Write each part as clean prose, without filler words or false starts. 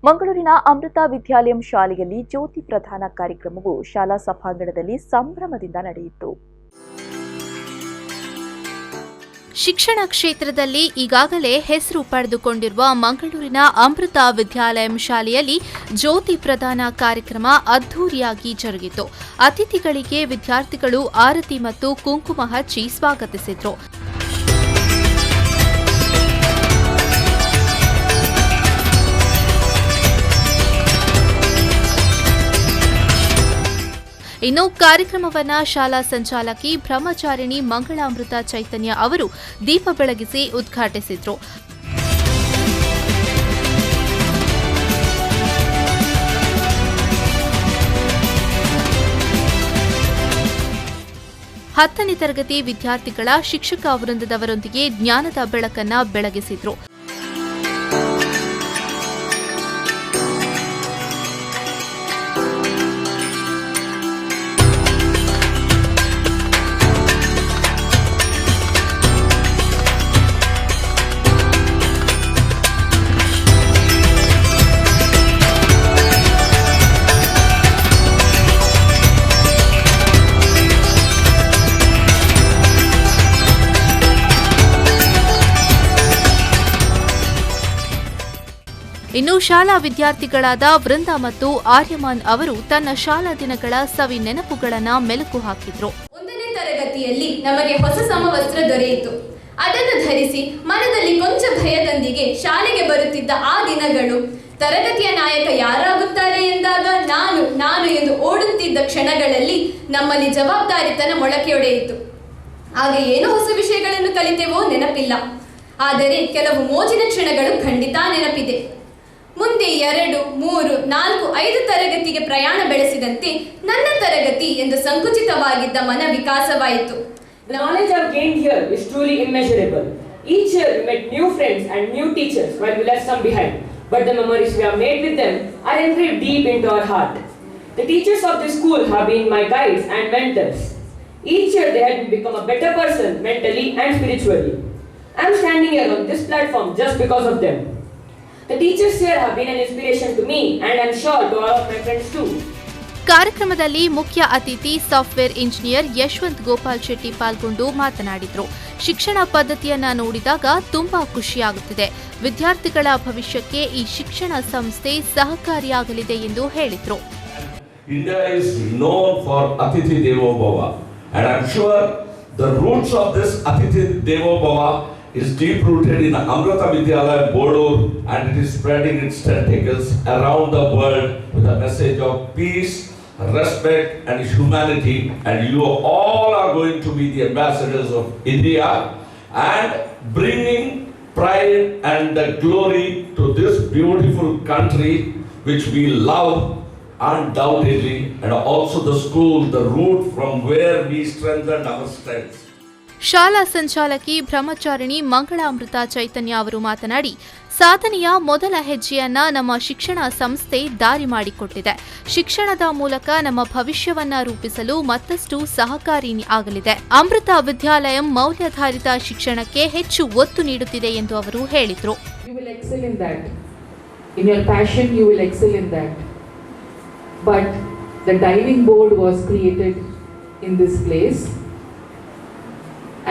ಮಂಗಳೂರಿನ ಅಮೃತ ವಿದ್ಯಾಲಯಂ ಶಾಲೆಯಲ್ಲಿ ಜ್ಯೋತಿ ಪ್ರದಾನ ಕಾರ್ಯಕ್ರಮವು ಶಾಲಾ ಸಭಾಂಗಣದಲ್ಲಿ ಸಂಭ್ರಮದಿಂದ ನಡೆಯಿತು. ಶಿಕ್ಷಣ ಕ್ಷೇತ್ರದಲ್ಲಿ ಈಗಾಗಲೇ ಹೆಸರು ಪಡೆದುಕೊಂಡಿರುವ ಮಂಗಳೂರಿನ ಅಮೃತ ವಿದ್ಯಾಲಯಂ ಶಾಲೆಯಲ್ಲಿ ಜ್ಯೋತಿ ಪ್ರದಾನ ಕಾರ್ಯಕ್ರಮ ಅದ್ಧೂರಿಯಾಗಿ ಜರುಗಿತು. ಅತಿಥಿಗಳಿಗೆ ವಿದ್ಯಾರ್ಥಿಗಳು ಆರತಿ ಮತ್ತು ಕುಂಕುಮ ಹಚ್ಚಿ ಸ್ವಾಗತಿಸಿದರು. ಇನ್ನು ಕಾರ್ಯಕ್ರಮವನ್ನು ಶಾಲಾ ಸಂಚಾಲಕಿ ಬ್ರಹ್ಮಚಾರಿಣಿ ಮಂಗಳಾಮೃತ ಚೈತನ್ಯ ಅವರು ದೀಪ ಬೆಳಗಿಸಿ ಉದ್ಘಾಟಿಸಿದರು. ಹತ್ತನೇ ತರಗತಿ ವಿದ್ಯಾರ್ಥಿಗಳ ಶಿಕ್ಷಕ ವೃಂದದವರೊಂದಿಗೆ ಜ್ಞಾನದ ಬೆಳಕನ್ನು ಬೆಳಗಿಸಿದರು. ಇನ್ನು ಶಾಲಾ ವಿದ್ಯಾರ್ಥಿಗಳಾದ ವೃಂದ ಮತ್ತು ಆರ್ಯಮಾನ್ ಅವರು ತನ್ನ ಶಾಲಾ ದಿನಗಳ ಸವಿ ನೆನಪುಗಳನ್ನು ಮೆಲುಕು ಹಾಕಿದ್ರು. 1ನೇ ತರಗತಿಯಲ್ಲಿ ನಮಗೆ ಹೊಸ ಸಮವಸ್ತ್ರ ದೊರೆಯಿತು. ಅದನ್ನು ಧರಿಸಿ ಮನದಲ್ಲಿ ಕೊಂಚ ಭಯದೊಂದಿಗೆ ಶಾಲೆಗೆ ಬರುತ್ತಿದ್ದ ಆ ದಿನಗಳು, ತರಗತಿಯ ನಾಯಕ ಯಾರಾಗುತ್ತಾರೆ ಎಂದಾಗ ನಾನು ಎಂದು ಓಡುತ್ತಿದ್ದ ಕ್ಷಣಗಳಲ್ಲಿ ನಮ್ಮಲ್ಲಿ ಜವಾಬ್ದಾರಿತನ ಮೊಳಕೆಯೊಡೆಯಿತು. ಆಗ ಏನು ಹೊಸ ವಿಷಯಗಳನ್ನು ಕಲಿತೆವೋ ನೆನಪಿಲ್ಲ, ಆದರೆ ಕೆಲವು ಮೋಜಿನ ಕ್ಷಣಗಳು ಖಂಡಿತ ನೆನಪಿದೆ. ಮುಂದೆ 2, 3, 4, 5 ತರಗತಿಗೆ ಪ್ರಯಾಣ ಬೆಳೆಸಿದಂತೆ ನನ್ನ ತರಗತಿ ಎಂದು ಸಂಕುಚಿತವಾಗಿದ್ದ ಮನ ವಿಕಾಸವಾಯಿತು. The knowledge I've gained here is truly immeasurable. Each year we met new friends and new teachers while we left some behind, but the memories we have made with them are engraved deep into our heart. The teachers of this school have been my guides and mentors. Each year they helped me become a better person mentally and spiritually. I'm standing here on this platform just because of them. The teachers here have been an inspiration to me and I'm sure to all of my friends too. ಕಾರ್ಯಕ್ರಮದಲ್ಲಿ ಮುಖ್ಯ ಅತಿಥಿ software engineer Yashwant Gopal Shetty ಪಾಲ್ಗೊಂಡು ಮಾತನಾಡಿದರು. ಶಿಕ್ಷಣ ಪದ್ಧತಿಯನ್ನ ನೋಡಿದಾಗ ತುಂಬಾ ಖುಷಿಯಾಗುತ್ತಿದೆ. ವಿದ್ಯಾರ್ಥಿಗಳ ಭವಿಷ್ಯಕ್ಕೆ ಈ ಶಿಕ್ಷಣ ಸಂಸ್ಥೆ ಸಹಕಾರಿಯಾಗಲಿದೆ ಎಂದು ಹೇಳಿದರು. India is known for Atithi Devo Bhava and I'm sure the roots of this Atithi Devo Bhava is deep rooted in Amrita Vidyalaya Bodur and it is spreading its tentacles around the world with a message of peace, respect and humanity, and you all are going to be the ambassadors of India and bringing pride and the glory to this beautiful country which we love undoubtedly, and also the school, the root from where we strengthened our strengths. ಶಾಲಾ ಸಂಚಾಲಕಿ ಬ್ರಹ್ಮಚಾರಿಣಿ ಮಂಗಳಾಮೃತ ಚೈತನ್ಯ ಅವರು ಮಾತನಾಡಿ, ಸಾಧನೆಯ ಮೊದಲ ಹೆಜ್ಜೆಯನ್ನ ನಮ್ಮ ಶಿಕ್ಷಣ ಸಂಸ್ಥೆ ದಾರಿ ಮಾಡಿಕೊಟ್ಟಿದೆ. ಶಿಕ್ಷಣದ ಮೂಲಕ ನಮ್ಮ ಭವಿಷ್ಯವನ್ನ ರೂಪಿಸಲು ಮತ್ತಷ್ಟು ಸಹಕಾರಿ ಆಗಲಿದೆ. ಅಮೃತ ವಿದ್ಯಾಲಯಂ ಮೌಲ್ಯಾಧಾರಿತ ಶಿಕ್ಷಣಕ್ಕೆ ಹೆಚ್ಚು ಒತ್ತು ನೀಡುತ್ತಿದೆ ಎಂದು ಅವರು ಹೇಳಿದರು. But the diving board was created in this place,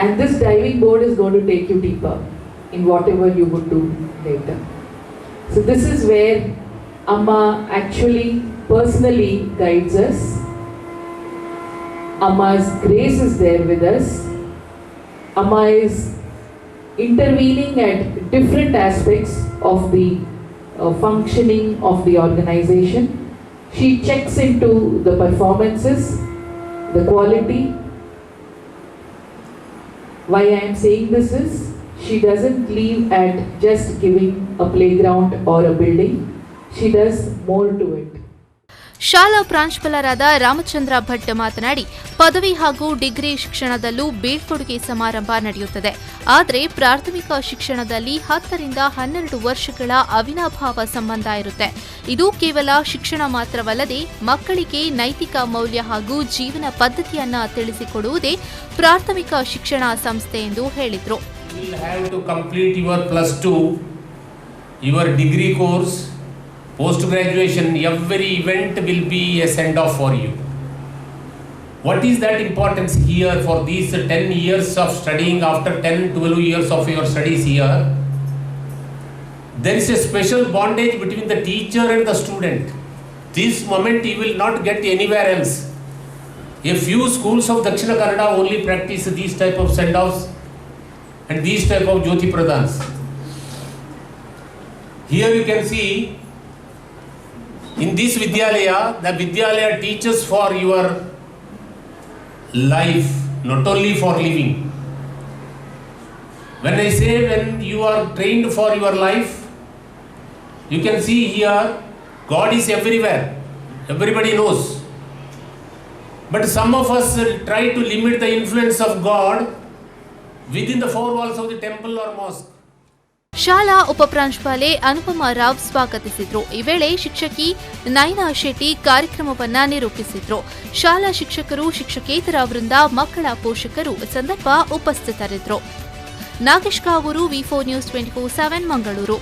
and this diving board is going to take you deeper in whatever you would do later. So this is where Amma actually personally guides us. Amma's grace is there with us. Amma is intervening at different aspects of the functioning of the organization. She checks into the performances, the quality. Why I am saying this is, she doesn't leave at just giving a playground or a building. She does more to it. ಶಾಲಾ ಪ್ರಾಂಶುಪಾಲರಾದ ರಾಮಚಂದ್ರ ಭಟ್ ಮಾತನಾಡಿ, ಪದವಿ ಹಾಗೂ degree ಶಿಕ್ಷಣದಲ್ಲೂ ಬೀಳ್ಕೊಡುಗೆ ಸಮಾರಂಭ ನಡೆಯುತ್ತದೆ. ಆದರೆ ಪ್ರಾಥಮಿಕ ಶಿಕ್ಷಣದಲ್ಲಿ 10 ರಿಂದ 12 ವರ್ಷಗಳ ಅವಿನಾಭಾವ ಸಂಬಂಧ ಇರುತ್ತೆ. ಇದು ಕೇವಲ ಶಿಕ್ಷಣ ಮಾತ್ರವಲ್ಲದೆ ಮಕ್ಕಳಿಗೆ ನೈತಿಕ ಮೌಲ್ಯ ಹಾಗೂ ಜೀವನ ಪದ್ಧತಿಯನ್ನ ತಿಳಿಸಿಕೊಡುವುದೇ ಪ್ರಾಥಮಿಕ ಶಿಕ್ಷಣ ಸಂಸ್ಥೆ ಎಂದು ಹೇಳಿದರು. You will have to complete your +2, your degree course, post-graduation, every event will be a send-off for you. What is that importance here for these 10 years of studying? After 10-12 years of your studies here, there is a special bondage between the teacher and the student. This moment you will not get anywhere else. A few schools of Dakshina Kannada only practice these type of send-offs and these type of Jyoti Pradhans. Here you can see, in this Vidyalaya, the Vidyalaya teaches for your life, not only for living. When I say when you are trained for your life, you can see here, God is everywhere. Everybody knows. But some of us try to limit the influence of God within the four walls of the temple or mosque. ಶಾಲಾ ಉಪಪ್ರಾಂಶುಪಾಲೆ ಅನುಪಮಾ ರಾವ್ ಸ್ವಾಗತಿಸಿದ್ರು. ಈ ವೇಳೆ ಶಿಕ್ಷಕಿ ನೈನಾ ಶೆಟ್ಟಿ ಕಾರ್ಯಕ್ರಮವನ್ನ ನಿರೂಪಿಸಿದ್ರು. ಶಾಲಾ ಶಿಕ್ಷಕರು, ಶಿಕ್ಷಕೇತರ ವೃಂದ, ಮಕ್ಕಳ ಪೋಷಕರು ಸಂದರ್ಭ ಉಪಸ್ಥಿತರಿದ್ದರು. ನಾಗೇಶ್ ಕಾವೂರು, ವಿ4 ನ್ಯೂಸ್ 24/7 ಮಂಗಳೂರು.